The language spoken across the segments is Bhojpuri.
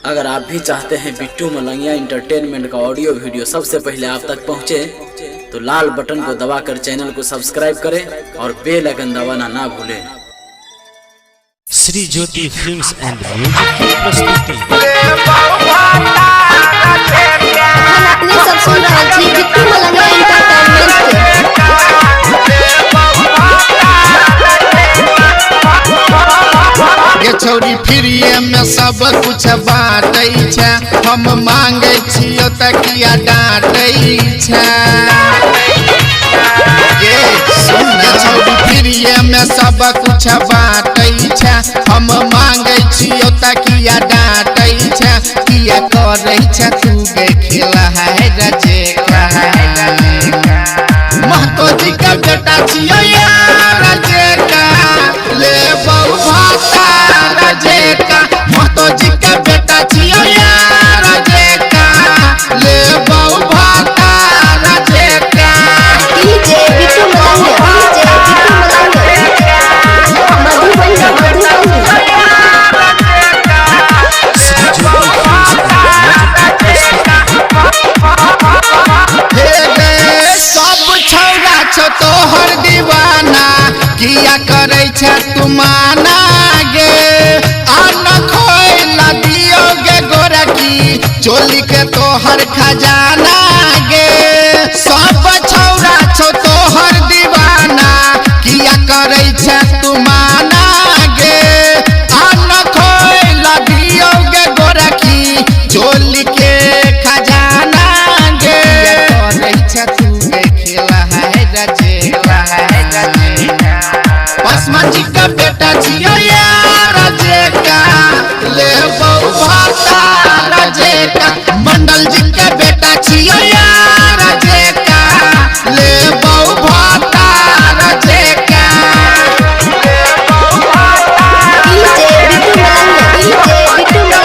अगर आप भी चाहते हैं बिट्टू मलंगिया इंटरटेनमेंट का ऑडियो वीडियो सबसे पहले आप तक पहुंचे, तो लाल बटन को दबाकर चैनल को सब्सक्राइब करें और बेल आइकन दबाना ना भूलें। Shri Jyoti films and music की प्रस्तुति। अपने सब सुन रहे हैं बिट्टू मलंगिया इंटरटेनमेंट के छौरी फ्रीए में सब कुछ बाटै छै, हम मांगे छियो त किया डांटै छै। ये सुन छौरी फ्रीए में सब कुछ बाटै छै, हम मांगे छियो त किया डांटै छै। किया करै छै तू गे खेला है रजे का महतो जी का बेटा छियो यार रजे का ले बहु भाता रजे का महतो जी का बेटा छियो यार रजे का ले बहु भाता रजे का। डीजे बिट्टू मलंगिया तोहर दीवाना किया करे छै तू माना गे अन खोइला दियो गे गोरकी चोली के तोहर खजाना गे। सब छौरा छो तोहर दीवाना किया करे छै तू माना गे अन खोइला दियो गे गोरकी चोली के खजाना गे। करे छै तू गे खेला पसमन जी का बेटा छियो यार रजे का ले बहु भाता रजे का। मंडल जी का बेटा छियो यार रजे का ले बहु भाता रजे का। डीजे बिट्टू मलंगिया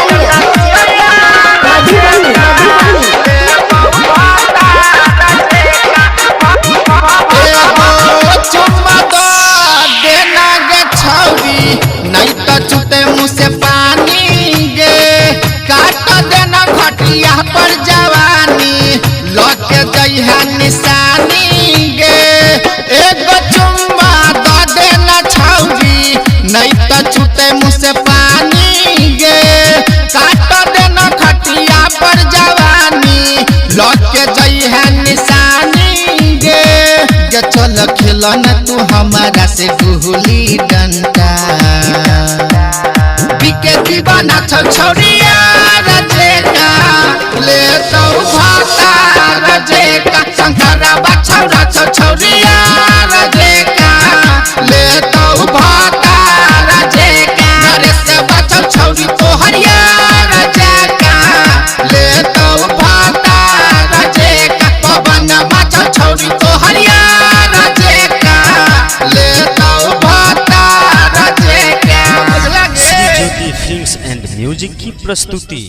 नहीं तो छूटे मुँह से पानी गे काट देना घटिया पर जवानी लौट के गई है निशानी गे। एक चुम्मा दो देना छौरी नहीं तो छूटे मुँह से पानी गे काट देना घटिया पर जवानी लौट के गई है निशानी गे। चल खेलन तू हमारा से गुहली डंडा बिके दीवाना छौ छौरिया रजे का ले तो भाता रजे का। शंकरा बछौरा छौ छौरिया रजे का ले तो भाता रजे का। नरेश बछौ छौरी तोहरिया रजे का ले तो भाता रजे का। पवन बछौ छौरी तोहरिया Shri Jyoti films and music की प्रस्तुति।